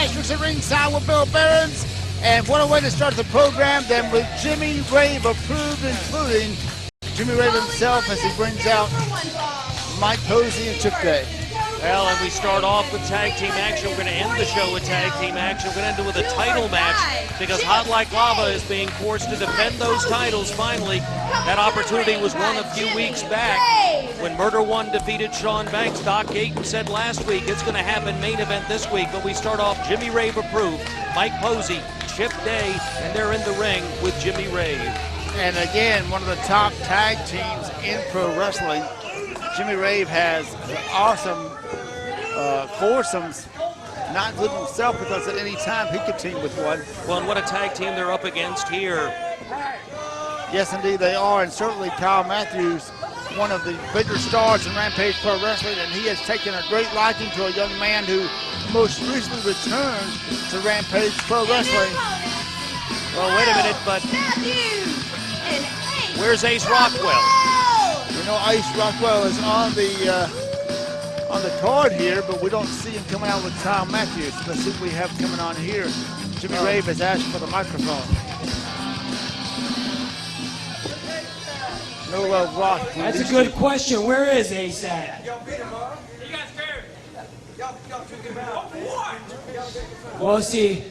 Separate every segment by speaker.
Speaker 1: Masters at ringside with Bill Behrens. And what a way to start the program then with Jimmy Rave approved, including Jimmy Rave himself as he brings out Mike Posey and Chip Day.
Speaker 2: Well, and we start off with tag team action. We're going to end the show with tag team action. We're going to end it with a title match because Hot Like Lava is being forced to defend those titles finally. That opportunity was won a few weeks back when Murder One defeated Shawn Banks. Doc Gayton said last week it's going to happen main event this week, but we start off Jimmy Rave approved, Mike Posey, Chip Day, and they're in the ring with Jimmy Rave.
Speaker 1: And again, one of the top tag teams in pro wrestling. Jimmy Rave has awesome foursomes, not including himself, because at any time he could team with one.
Speaker 2: Well, and what a tag team they're up against here.
Speaker 1: Yes, indeed they are, and certainly Kyle Matthews, one of the bigger stars in Rampage Pro Wrestling, and he has taken a great liking to a young man who most recently returned to Rampage Pro Wrestling.
Speaker 2: Well, wait a minute, but where's Ace Rockwell?
Speaker 1: You know, Ace Rockwell is on the card here, but we don't see him coming out with Kyle Matthews. Let's see what we have coming on here. Jimmy Rave has asked for the microphone. No love rock.
Speaker 3: That's a good question. Where is Ace at? Well, see,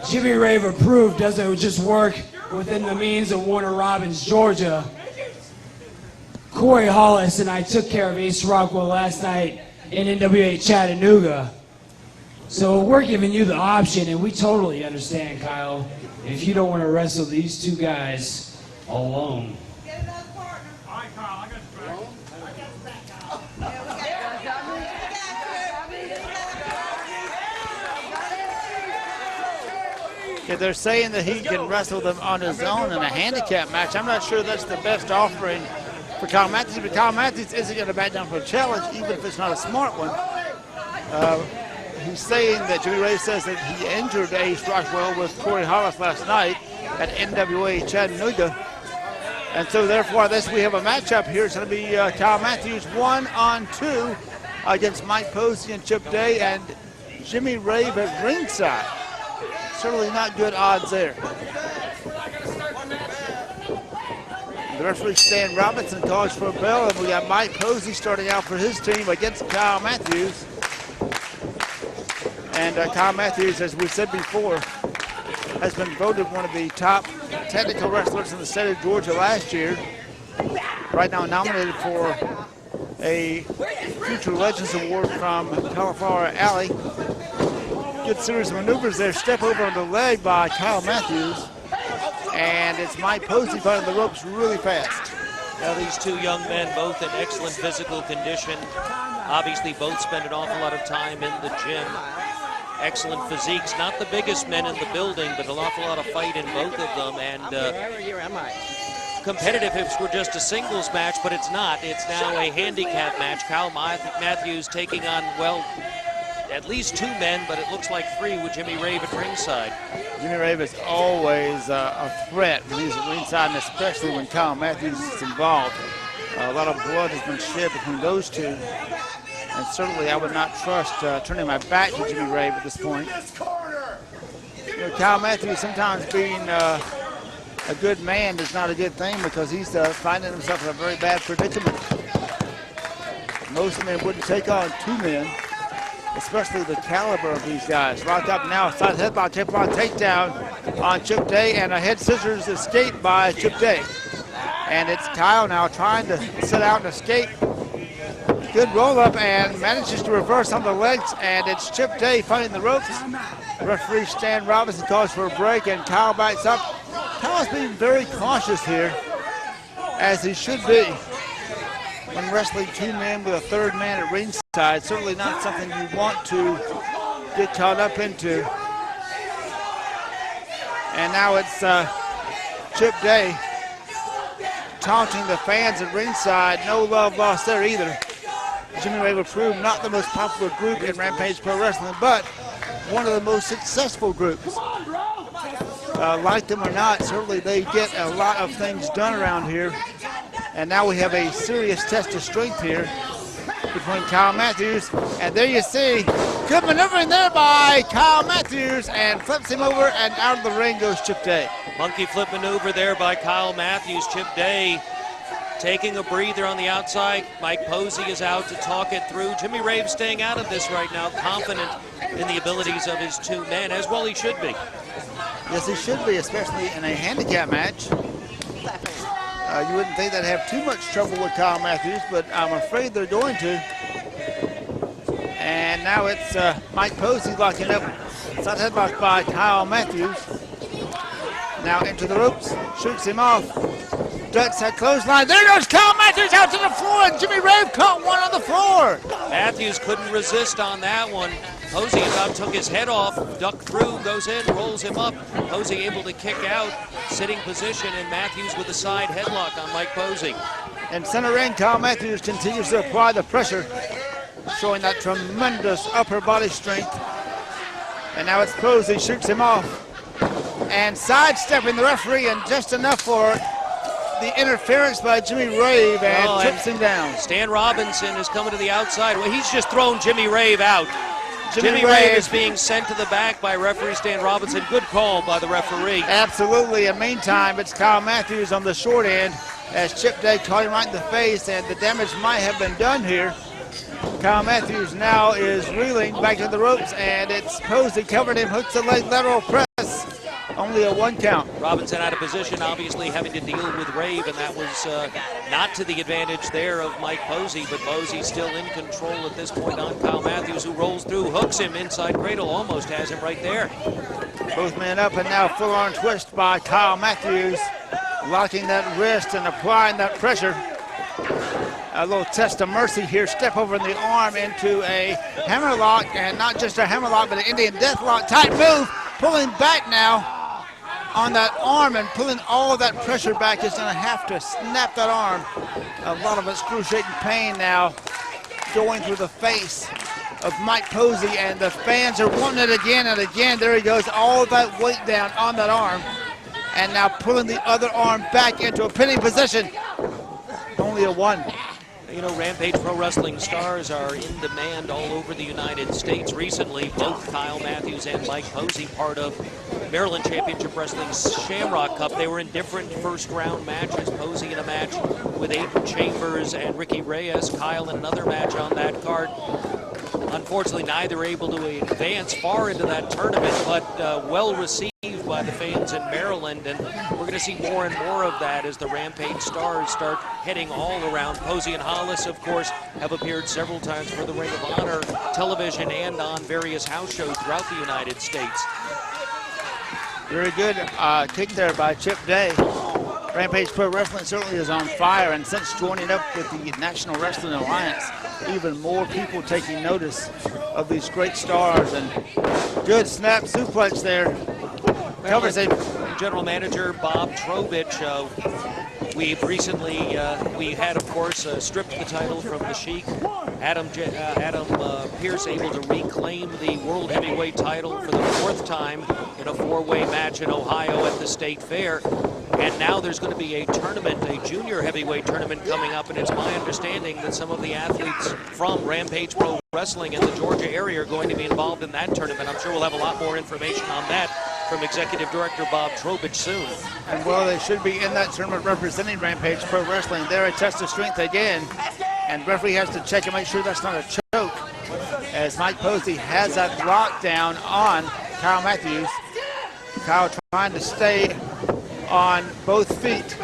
Speaker 3: Jimmy Rave approved doesn't just work within the means of Warner Robins, Georgia. Corey Hollis and I took care of Ace Rockwell last night in NWA Chattanooga. So we're giving you the option, and we totally understand, Kyle, if you don't want to wrestle these two guys alone.
Speaker 4: Get another partner. All right, Kyle, I got
Speaker 1: Yeah, they're saying that he can wrestle them on his own in a handicap match. I'm not sure that's the best offering for Kyle Matthews, but Kyle Matthews isn't going to back down for a challenge, even if it's not a smart one. He's saying that Jimmy Rave says that he injured Ace Rockwell with Corey Hollis last night at NWA Chattanooga. And so therefore, I guess we have a matchup here. It's going to be Kyle Matthews 1-on-2 against Mike Posey and Chip Day and Jimmy Rave at ringside. Certainly not good odds there. The referee, Stan Robinson, calls for a bell, and we got Mike Posey starting out for his team against Kyle Matthews. And Kyle Matthews, as we said before, has been voted one of the top technical wrestlers in the state of Georgia last year. Right now nominated for a Future Legends Award from Cauliflower Alley. Good series of maneuvers there. Step over on the leg by Kyle Matthews. And it's Mike Posey finding the ropes really fast.
Speaker 2: Now these two young men, both in excellent physical condition. Obviously both spend an awful lot of time in the gym. Excellent physiques. Not the biggest men in the building, but an awful lot of fight in both of them. And competitive if it were just a singles match, but it's not. It's now a handicap match. Kyle Matthews taking on, well, at least two men, but it looks like three with Jimmy Rave at ringside.
Speaker 1: Jimmy Rave is always a threat when he's at ringside, and especially when Kyle Matthews is involved. A lot of blood has been shed between those two, and certainly I would not trust turning my back to Jimmy Rave at this point. You know, Kyle Matthews sometimes being a good man is not a good thing because he's finding himself in a very bad predicament. Most men wouldn't take on two men, especially the caliber of these guys. Locked up now, side headlock, takedown on Chip Day, and a head scissors escape by Chip Day. And it's Kyle now trying to sit out and escape. Good roll up and manages to reverse on the legs, and it's Chip Day fighting the ropes. Referee Stan Robinson calls for a break, and Kyle backs up. Kyle's being very cautious here, as he should be when wrestling two men with a third man at ringside. Certainly not something you want to get caught up into. And now it's Chip Day taunting the fans at ringside. No love lost there either. Jimmy Rave approved, not the most popular group in Rampage Pro Wrestling, but one of the most successful groups. Like them or not, certainly they get a lot of things done around here. And now we have a serious test of strength here between Kyle Matthews. And there you see Good maneuvering there by Kyle Matthews, and flips him over, and out of the ring goes Chip Day.
Speaker 2: Monkey flip maneuver there by Kyle Matthews. Chip Day taking a breather on the outside. Mike Posey is out to talk it through. Jimmy Rave staying out of this right now, confident in the abilities of his two men, as well he should be.
Speaker 1: Yes, he should be, especially in a handicap match. You wouldn't think they'd have too much trouble with Kyle Matthews, but I'm afraid they're going to. And now it's Mike Posey locking up. Side headlock by Kyle Matthews. Now into the ropes, shoots him off. Ducks that clothesline. There goes Kyle Matthews out to the floor, and Jimmy Rave caught one on the floor.
Speaker 2: Matthews couldn't resist on that one. Posey about took his head off, ducked through, goes in, rolls him up. Posey able to kick out, sitting position, and Matthews with a side headlock on Mike Posey.
Speaker 1: In center ring, Kyle Matthews continues to apply the pressure, showing that tremendous upper body strength. And now it's Posey, shoots him off, and sidestepping the referee, and just enough for the interference by Jimmy Rave, and trips him down.
Speaker 2: Stan Robinson is coming to the outside. Well, he's just thrown Jimmy Rave out. Jimmy Rave is being sent to the back by referee Stan Robinson. Good call by the referee.
Speaker 1: Absolutely. And meantime, it's Kyle Matthews on the short end as Chip Day caught him right in the face, and the damage might have been done here. Kyle Matthews now is reeling back to the ropes, and it's Posey covered him, hooks the leg, lateral press. Only a 1 count.
Speaker 2: Robinson out of position, obviously having to deal with Rave, and that was not to the advantage there of Mike Posey, but Posey still in control at this point on Kyle Matthews, who rolls through, hooks him inside cradle, almost has him right there.
Speaker 1: Both men up, and now full arm twist by Kyle Matthews, locking that wrist and applying that pressure. A little test of mercy here, step over in the arm into a hammerlock, and not just a hammerlock, but an Indian deathlock type move, pulling back now on that arm and pulling all of that pressure back. Is going to have to snap that arm. A lot of excruciating pain now going through the face of Mike Posey, and the fans are wanting it again and again. There he goes, all of that weight down on that arm, and now pulling the other arm back into a pinning position. Only a 1.
Speaker 2: You know, Rampage Pro Wrestling stars are in demand all over the United States. Recently, both Kyle Matthews and Mike Posey, part of Maryland Championship Wrestling's Shamrock Cup. They were in different first-round matches. Posey in a match with Aiden Chambers and Ricky Reyes. Kyle in another match on that card. Unfortunately, neither able to advance far into that tournament, but well received by the fans in Maryland, and we're going to see more and more of that as the Rampage stars start heading all around. Posey and Hollis, of course, have appeared several times for the Ring of Honor television and on various house shows throughout the United States.
Speaker 1: Very good kick there by Chip Day. Rampage Pro Wrestling certainly is on fire, and since joining up with the National Wrestling Alliance, even more people taking notice of these great stars. And good snap suplex there. Covers it.
Speaker 2: General Manager Bob Trowbridge. We've recently, we had, of course, stripped the title from the Sheik. Adam Pearce able to reclaim the World Heavyweight title for the 4th time in a 4-way match in Ohio at the State Fair. And now there's going to be a tournament, a junior heavyweight tournament coming up, and it's my understanding that some of the athletes from Rampage Pro Wrestling in the Georgia area are going to be involved in that tournament. I'm sure we'll have a lot more information on that from Executive Director Bob Trowbridge soon.
Speaker 1: And well, they should be in that tournament representing Rampage Pro Wrestling. They're a test of strength again, and referee has to check and make sure that's not a choke, as Mike Posey has that lockdown on Kyle Matthews. Kyle trying to stay on both feet.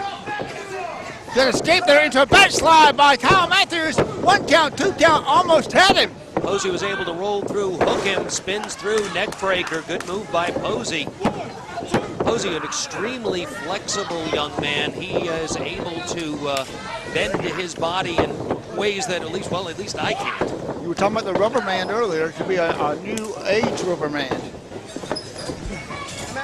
Speaker 1: Good escape there into a backslide by Kyle Matthews. 1 count, 2 count, almost had him.
Speaker 2: Posey was able to roll through, hook him, spins through, neck breaker. Good move by Posey. Posey, an extremely flexible young man. He is able to bend his body in ways that at least I can't.
Speaker 1: You were talking about the rubber man earlier. It could be a new age rubber man.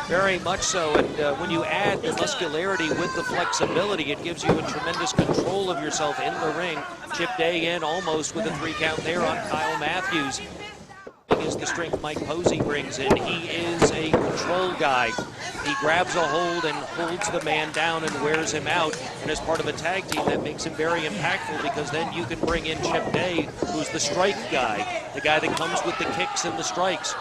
Speaker 2: Very much so, and when you add the muscularity with the flexibility, it gives you a tremendous control of yourself in the ring. Chip Day in almost with a 3 count there on Kyle Matthews. thing is the strength Mike Posey brings in. He is a control guy. He grabs a hold and holds the man down and wears him out. And as part of a tag team, that makes him very impactful because then you can bring in Chip Day, who's the strike guy, the guy that comes with the kicks and the strikes.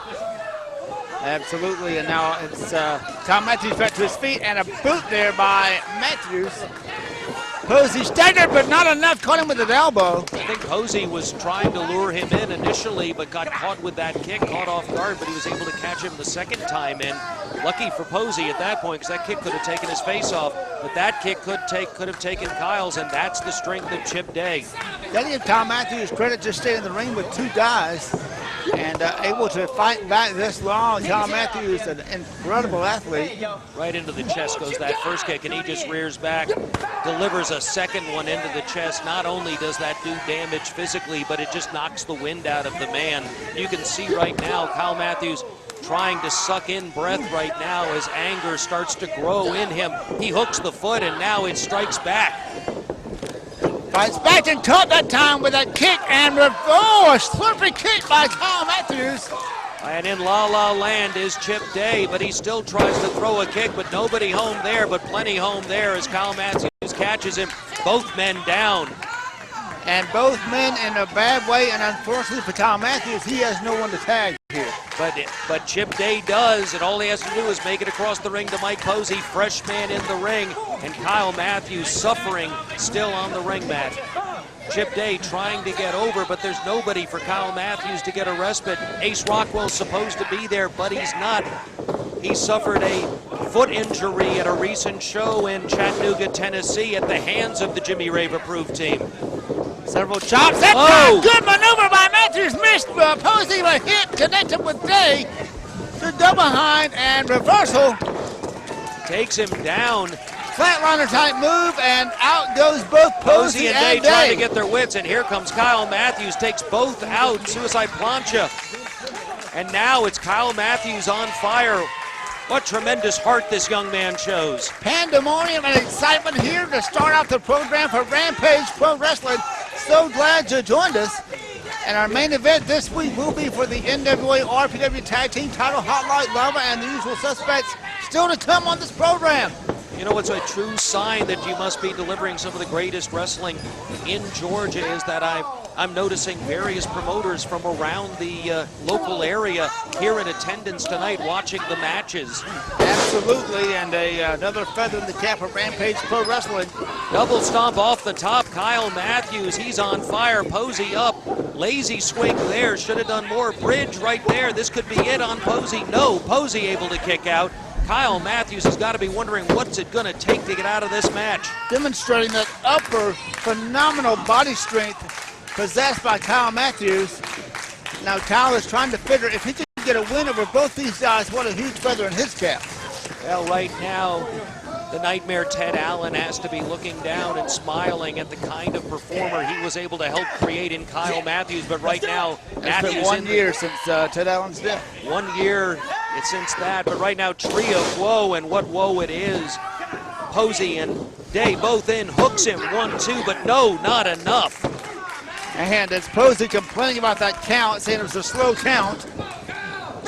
Speaker 1: Absolutely, and now it's Kyle Matthews back to his feet, and a boot there by Matthews. Posey staggered, but not enough. Caught him with an elbow.
Speaker 2: I think Posey was trying to lure him in initially, but got caught with that kick, caught off guard, but he was able to catch him the second time in. Lucky for Posey at that point, because that kick could have taken his face off, but that kick could have taken Kyle's, and that's the strength of Chip Day.
Speaker 1: Gotta give Kyle Matthews credit, just staying in the ring with two guys and able to fight back this long. Kyle Matthews, an incredible athlete.
Speaker 2: Right into the chest goes that first kick, and he just rears back, delivers a second one into the chest. Not only does that do damage physically, but it just knocks the wind out of the man. You can see right now Kyle Matthews trying to suck in breath right now as anger starts to grow in him. He hooks the foot, and now it strikes back.
Speaker 1: Fights back and caught that time with that kick and reverse slurpy kick by Kyle Matthews.
Speaker 2: And in La La Land is Chip Day, but he still tries to throw a kick, but nobody home there, but plenty home there as Kyle Matthews catches him. Both men down.
Speaker 1: And both men in a bad way, and unfortunately for Kyle Matthews, he has no one to tag here.
Speaker 2: But Chip Day does, and all he has to do is make it across the ring to Mike Posey, fresh man in the ring, and Kyle Matthews suffering still on the ring mat. Chip Day trying to get over, but there's nobody for Kyle Matthews to get a respite. Ace Rockwell's supposed to be there, but he's not. He suffered a foot injury at a recent show in Chattanooga, Tennessee at the hands of the Jimmy Rave approved team.
Speaker 1: Several chops. That time, good maneuver by Matthews. Missed Posey, but hit, connected with Day. To double behind and reversal.
Speaker 2: Takes him down.
Speaker 1: Flatliner type move, and out goes both Posey
Speaker 2: and Day. Trying to get their wits, and here comes Kyle Matthews, takes both out, suicide plancha. And now it's Kyle Matthews on fire. What tremendous heart this young man shows.
Speaker 1: Pandemonium and excitement here to start out the program for Rampage Pro Wrestling. So glad you joined us. And our main event this week will be for the NWA RPW Tag Team title, Hotlight Lava and the usual suspects still to come on this program.
Speaker 2: You know what's a true sign that you must be delivering some of the greatest wrestling in Georgia is that I'm noticing various promoters from around the local area here in attendance tonight watching the matches.
Speaker 1: Absolutely, and another feather in the cap of Rampage Pro Wrestling.
Speaker 2: Double stomp off the top, Kyle Matthews, he's on fire, Posey up. Lazy swing there, should have done more. Bridge right there, this could be it on Posey. No, Posey able to kick out. Kyle Matthews has got to be wondering what's it going to take to get out of this match.
Speaker 1: Demonstrating that upper phenomenal body strength possessed by Kyle Matthews. Now Kyle is trying to figure if he can get a win over both these guys, what a huge feather in his cap.
Speaker 2: Well, right now, the Nightmare Ted Allen has to be looking down and smiling at the kind of performer he was able to help create in Kyle Matthews. But right now, Matthews
Speaker 1: it's been 1 year since Ted Allen's death.
Speaker 2: 1 year since that, but right now, tree of woe, and what woe it is. Posey and Day both in, hooks him, 1-2, but no, not enough.
Speaker 1: And it's Posey complaining about that count, saying it was a slow count.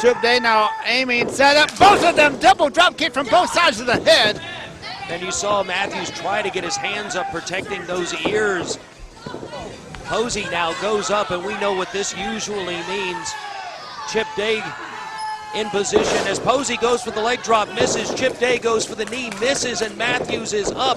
Speaker 1: Chip Day now aiming, set up, both of them, double drop kick from both sides of the head.
Speaker 2: Then you saw Matthews try to get his hands up, protecting those ears. Posey now goes up, and we know what this usually means. Chip Day in position as Posey goes for the leg drop, misses. Chip Day goes for the knee, misses, and Matthews is up.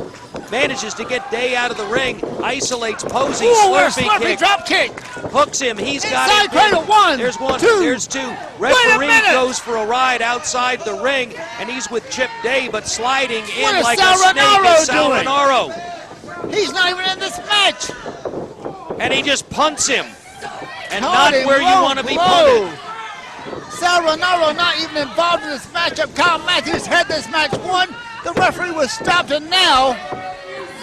Speaker 2: Manages to get Day out of the ring, isolates Posey, slurpy kick.
Speaker 1: Drop kick.
Speaker 2: Hooks him, he's got
Speaker 1: inside
Speaker 2: it.
Speaker 1: Cradle, one,
Speaker 2: there's one,
Speaker 1: two.
Speaker 2: there's two. Referee goes for a ride outside the ring, and he's with Chip Day, but sliding in like a snake is Sal Rinauro.
Speaker 1: He's not even in this match.
Speaker 2: And he just punts him. And not where you want to be punted.
Speaker 1: Sal Rinauro not even involved in this matchup. Kyle Matthews had this match won. The referee was stopped, and now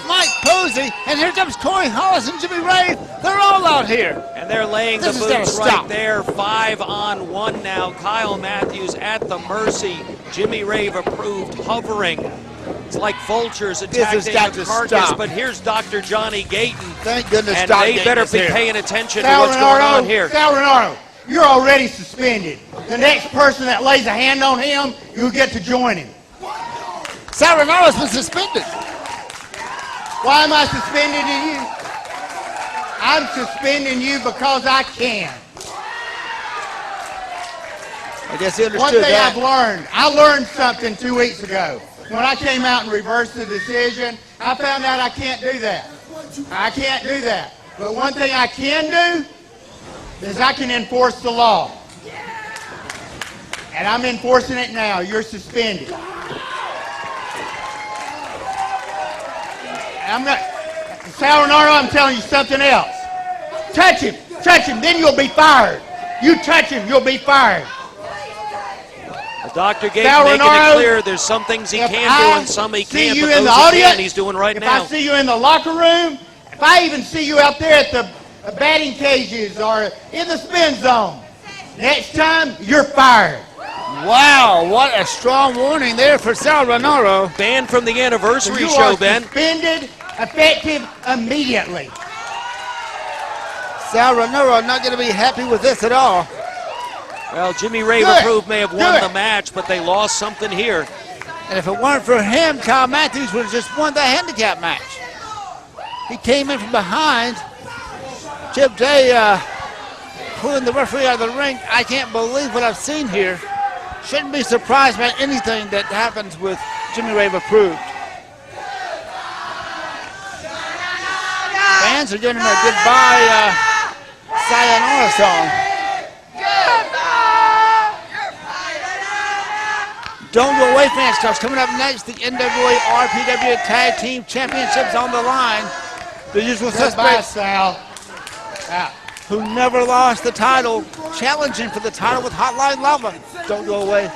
Speaker 1: Mike Posey, and here comes Corey Hollis and Jimmy Rave. They're all out here.
Speaker 2: And they're laying the boots right there. 5-on-1 now. Kyle Matthews at the mercy. Jimmy Rave approved, hovering. It's like vultures attacking the carcass, but here's Dr. Johnny Gayton.
Speaker 1: Thank goodness
Speaker 2: and
Speaker 1: Doc
Speaker 2: they
Speaker 1: Gayton
Speaker 2: better
Speaker 1: is
Speaker 2: be
Speaker 1: here.
Speaker 2: paying attention to what's going on here.
Speaker 1: Sal Rinauro,
Speaker 5: you're already suspended. The next person that lays a hand on him, you'll get to join him.
Speaker 1: Sal Rinaro's been suspended.
Speaker 5: Why am I suspending you? I'm suspending you because I can.
Speaker 1: I guess he understood
Speaker 5: One thing
Speaker 1: that.
Speaker 5: I learned something 2 weeks ago. When I came out and reversed the decision, I found out I can't do that. I can't do that. But one thing I can do is I can enforce the law. And I'm enforcing it now. You're suspended. Sal Renaro, I'm telling you something else. Touch him, then you'll be fired. You touch him, you'll be fired.
Speaker 2: The Dr. Gage
Speaker 5: Sal
Speaker 2: making
Speaker 5: Renaro,
Speaker 2: it clear there's some things he can do and some he can't, but
Speaker 5: in the
Speaker 2: those he
Speaker 5: audience,
Speaker 2: can, he's doing right
Speaker 5: if
Speaker 2: now.
Speaker 5: I see you in the locker room, if I even see you out there at the batting cages or in the spin zone, next time, you're fired.
Speaker 1: Wow, what a strong warning there for Sal Renaro.
Speaker 2: Banned from the anniversary
Speaker 5: You
Speaker 2: show,
Speaker 5: are
Speaker 2: Ben.
Speaker 5: suspended, effective immediately.
Speaker 1: Sal Renaro not going to be happy with this at all.
Speaker 2: Well, Jimmy Rave
Speaker 5: Do it.
Speaker 2: approved may have
Speaker 5: Do
Speaker 2: won
Speaker 5: it.
Speaker 2: the match, but they lost something here.
Speaker 1: And if it weren't for him, Kyle Matthews would have just won the handicap match. He came in from behind. Chip Day pulling the referee out of the ring. I can't believe what I've seen here. Shouldn't be surprised by anything that happens with Jimmy Rave approved. Fans are giving him a goodbye sayonara song. Don't go away, fans, because coming up next, the NWA RPW Tag Team Championships on the line. The usual
Speaker 5: Goodbye,
Speaker 1: suspects
Speaker 5: Sal. Out.
Speaker 1: who never lost the title, challenging for the title with Hotline Lava. Don't go away.